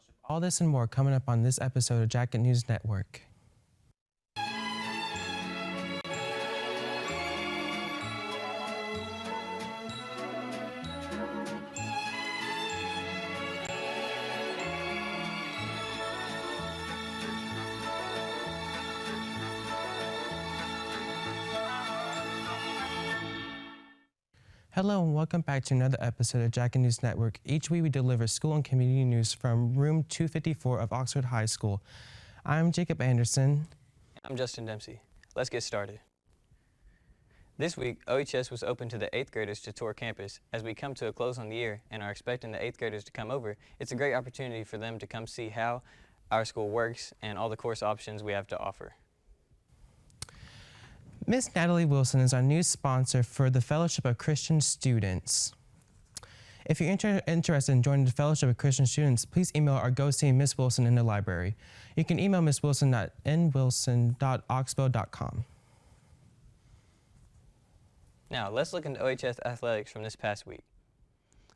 fellowship. All this and more coming up on this episode of Jacket News Network. Hello and welcome back to another episode of Jacket News Network. Each week we deliver school and community news from room 254 of Oxford High School. I'm Jacob Anderson. I'm Justin Dempsey. Let's get started. This week, OHS was open to the 8th graders to tour campus. As we come to a close on the year and are expecting the 8th graders to come over, it's a great opportunity for them to come see how our school works and all the course options we have to offer. Miss Natalie Wilson is our new sponsor for the Fellowship of Christian Students. If you're interested in joining the Fellowship of Christian Students, please email or go see Miss Wilson in the library. You can email Miss Wilson at nwilson.oxbow.com. Now, let's look into OHS athletics from this past week.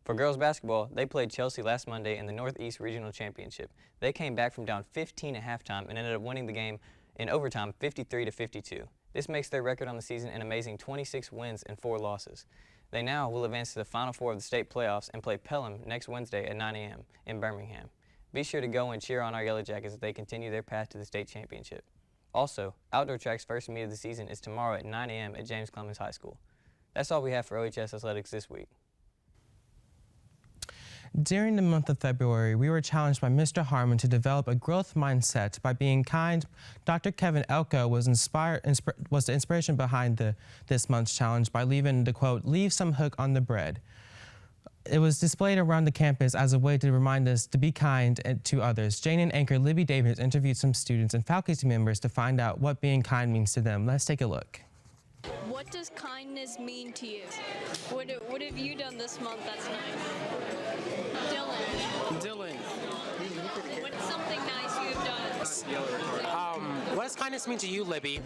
For girls basketball, they played Chelsea last Monday in the Northeast Regional Championship. They came back from down 15 at halftime and ended up winning the game in overtime 53-52. This makes their record on the season an amazing 26 wins and 4 losses. They now will advance to the Final Four of the state playoffs and play Pelham next Wednesday at 9 a.m. in Birmingham. Be sure to go and cheer on our Yellow Jackets as they continue their path to the state championship. Also, outdoor track's first meet of the season is tomorrow at 9 a.m. at James Clemens High School. That's all we have for OHS athletics this week. During the month of February, we were challenged by Mr. Harmon to develop a growth mindset by being kind. Dr. Kevin Elko was the inspiration behind this month's challenge by leaving the quote, "Leave some hook on the bread." It was displayed around the campus as a way to remind us to be kind to others. Jane and anchor Libby Davis interviewed some students and faculty members to find out what being kind means to them. Let's take a look. What does kindness mean to you? What have you done this month that's nice? Dylan. What's something nice you've done? What does kindness mean to you, Libby?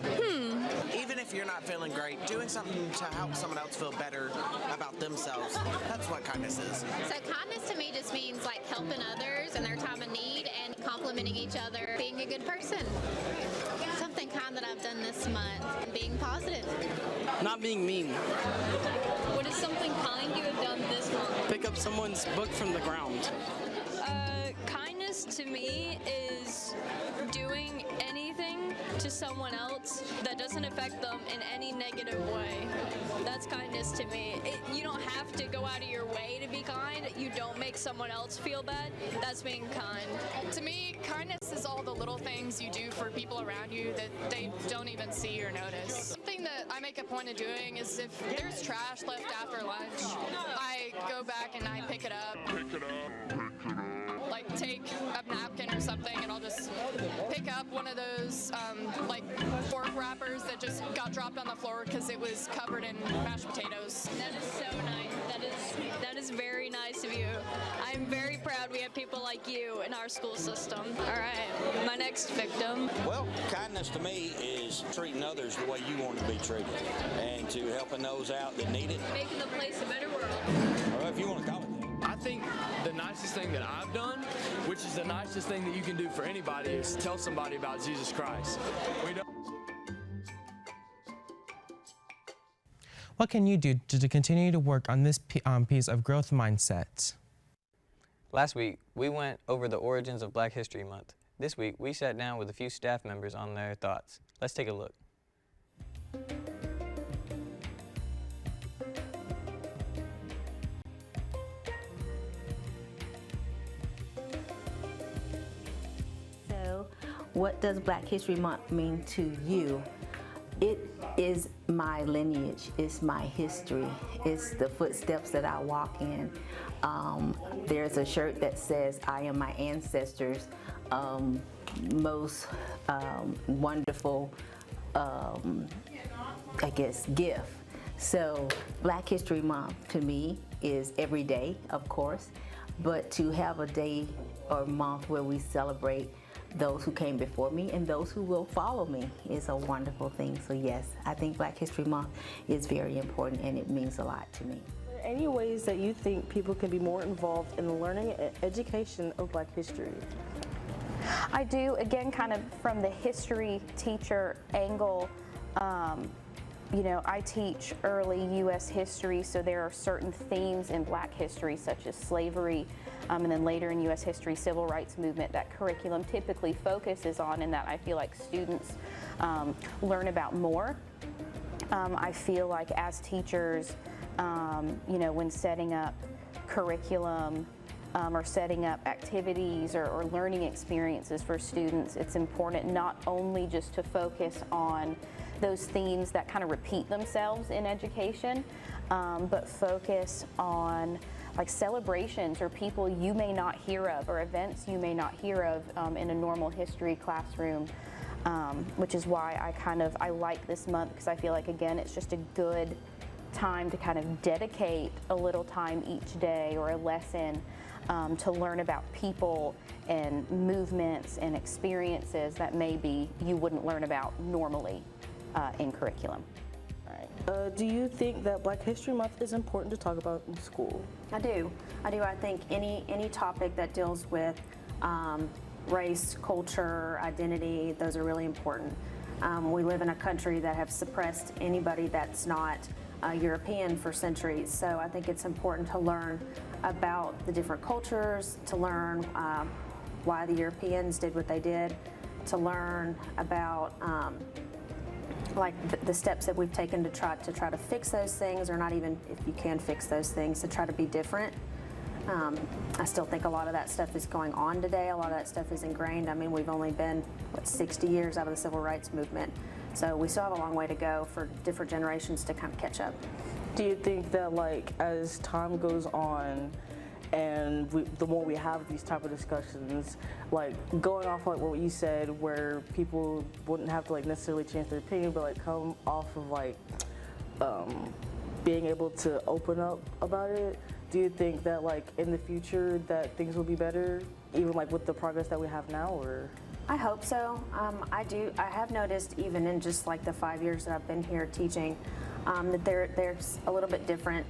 Even if you're not feeling great, doing something to help someone else feel better about themselves, that's what kindness is. So kindness to me just means like helping others in their time of need and complimenting each other, being a good person. Something kind that I've done this month, being positive. Not being mean. What is something kind you have done this month? Pick up someone's book from the ground. Kindness to me is doing anything to someone else that doesn't affect them in any negative way. That's kindness to me. You don't have to go out of your way to be kind. You don't make someone else feel bad. That's being kind. To me, kindness is all the little things you do for people around you that they don't even see or notice. Something that I make a point of doing is if there's trash left after lunch, I go back and I pick it up. Like take a napkin or something and I'll just pick up one of those like fork wrappers that just got dropped on the floor because it was covered in mashed potatoes. That is so nice. That is very nice of you. I'm very proud we have people like you in our school system. All right, my next victim. Well, kindness to me is treating others the way you want to be treated and to helping those out that need it. Making the place a better world. Or if you want to call it that. I think the nicest thing that I've done, which is the nicest thing that you can do for anybody, is tell somebody about Jesus Christ. What can you do to continue to work on this piece of growth mindset? Last week, we went over the origins of Black History Month. This week, we sat down with a few staff members on their thoughts. Let's take a look. What does Black History Month mean to you? It is my lineage, it's my history, it's the footsteps that I walk in. There's a shirt that says, "I am my ancestors' most wonderful, gift." So Black History Month to me is every day, of course, but to have a day or month where we celebrate those who came before me and those who will follow me is a wonderful thing. So yes, I think Black History Month is very important and it means a lot to me. there any ways that you think people can be more involved in the learning and education of Black history? I do, again, kind of from the history teacher angle. You know, I teach early U.S. history, so there are certain themes in Black history, such as slavery, and then later in U.S. history, civil rights movement, that curriculum typically focuses on, and that I feel like students learn about more. I feel like as teachers, you know, when setting up curriculum or setting up activities or learning experiences for students, it's important not only just to focus on those themes that kind of repeat themselves in education, but focus on like celebrations or people you may not hear of or events you may not hear of in a normal history classroom, which is why I like this month, because I feel like, again, it's just a good time to kind of dedicate a little time each day or a lesson to learn about people and movements and experiences that maybe you wouldn't learn about normally in curriculum. Do you think that Black History Month is important to talk about in school? I do. I think any topic that deals with race, culture, identity, those are really important. We live in a country that have suppressed anybody that's not European for centuries, so I think it's important to learn about the different cultures, to learn why the Europeans did what they did, to learn about like the steps that we've taken to try to fix those things, or not even if you can fix those things, to try to be different. I still think a lot of that stuff is going on today. A lot of that stuff is ingrained. I mean, we've only been, 60 years out of the civil rights movement. So we still have a long way to go for different generations to kind of catch up. Do you think that, like, as time goes on and the more we have these type of discussions, like going off like what you said, where people wouldn't have to like necessarily change their opinion, but like come off of like being able to open up about it, do you think that like in the future that things will be better, even like with the progress that we have now, or? I hope so. I do. I have noticed even in just like the 5 years that I've been here teaching, that there's a little bit different,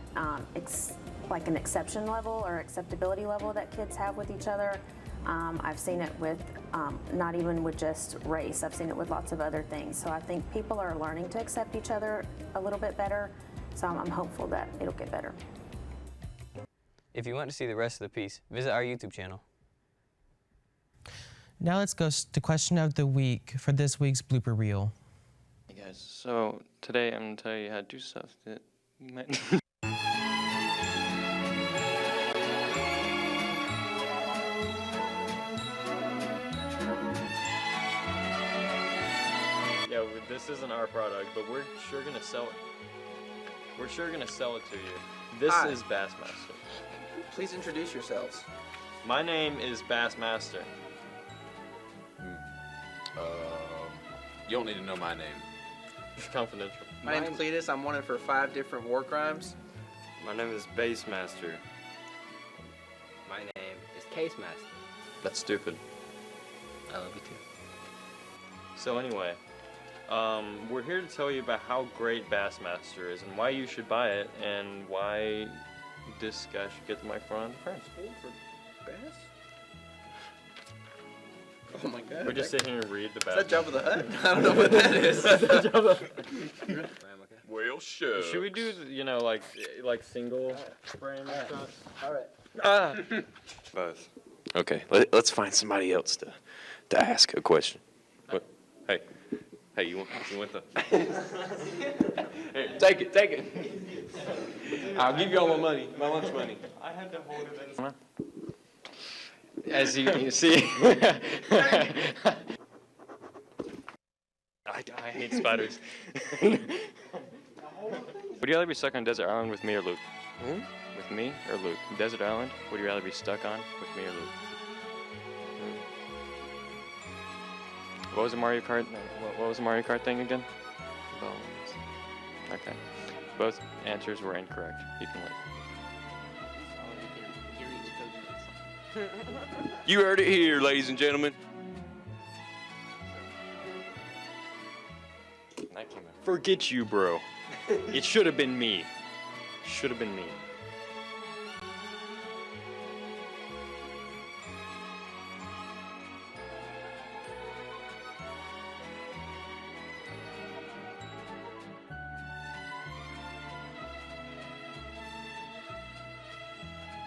like an exception level or acceptability level that kids have with each other. I've seen it with not even with just race. I've seen it with lots of other things. So I think people are learning to accept each other a little bit better. So I'm hopeful that it'll get better. If you want to see the rest of the piece, visit our YouTube channel. Now let's go to question of the week for this week's blooper reel. Hey guys, so today I'm going to tell you how to do stuff that you might... Yeah, this isn't our product, but we're sure going to sell it. We're sure going to sell it to you. This Hi. is Bassmaster. Please introduce yourselves. My name is Bassmaster. You don't need to know my name. It's confidential. My name's Cletus. I'm wanted for 5 different war crimes. My name is Bassmaster. My name is Case Master. That's stupid. I love you too. So anyway, we're here to tell you about how great Bassmaster is and why you should buy it and why this guy should get the microphone on the front. For bass? Oh my god. We just sit here and read the bass. Is that Jabba the Hutt? I don't know what that is. Well, sure. Should we do, you know, like single frame shots? Alright. Ah! Both. Okay, let's find somebody else to ask a question. What? Hey, you want the? Here, take it. I'll give you all my money, my lunch money. I had to hold it in. As you can see, I hate spiders. Would you rather be stuck on a desert island with me or Luke? With me or Luke? Desert island, would you rather be stuck on with me or Luke? What was the Mario Kart? What was the Mario Kart thing again? Bones. Okay. Both answers were incorrect. You can leave. You heard it here, ladies and gentlemen. Forget you, bro. It should have been me. Should have been me.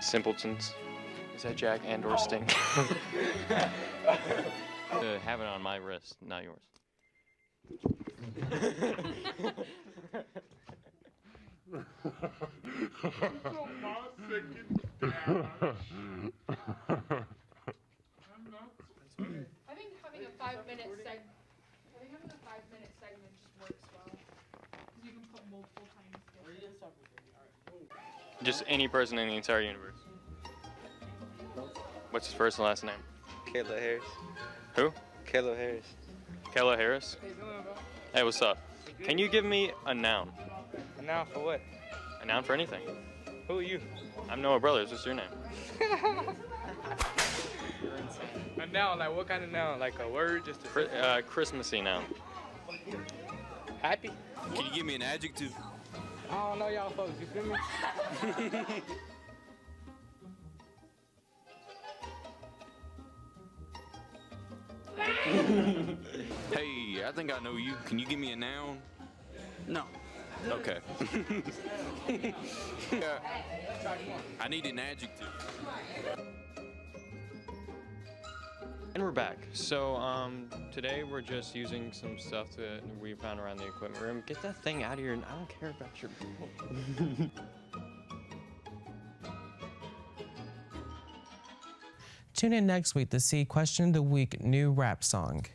Simpletons. Is that Jack and or Sting? Have it on my wrist, not yours. I think having a 5-minute segment just works well. You can put multiple times. Just any person in the entire universe. What's his first and last name? Kayla Harris. Who? Kayla Harris. Kayla Harris? Hey, what's up? Can you give me a noun? A noun for what? A noun for anything. Who are you? I'm Noah Brothers. What's your name? A noun, like what kind of noun? Like a word, just a Christmassy noun. happy? Can you give me an adjective? I don't know y'all folks, you feel me? Hey, I think I know you. Can you give me a noun? No. Okay. I need an adjective. And we're back. So today we're just using some stuff that we found around the equipment room. Get that thing out of here, and I don't care about your. Tune in next week to see Question of the Week new rap song.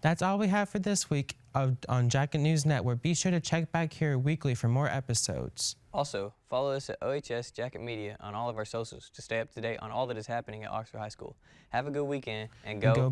That's all we have for this week on Jacket News Network. Be sure to check back here weekly for more episodes. Also, follow us at OHS Jacket Media on all of our socials to stay up to date on all that is happening at Oxford High School. Have a good weekend and go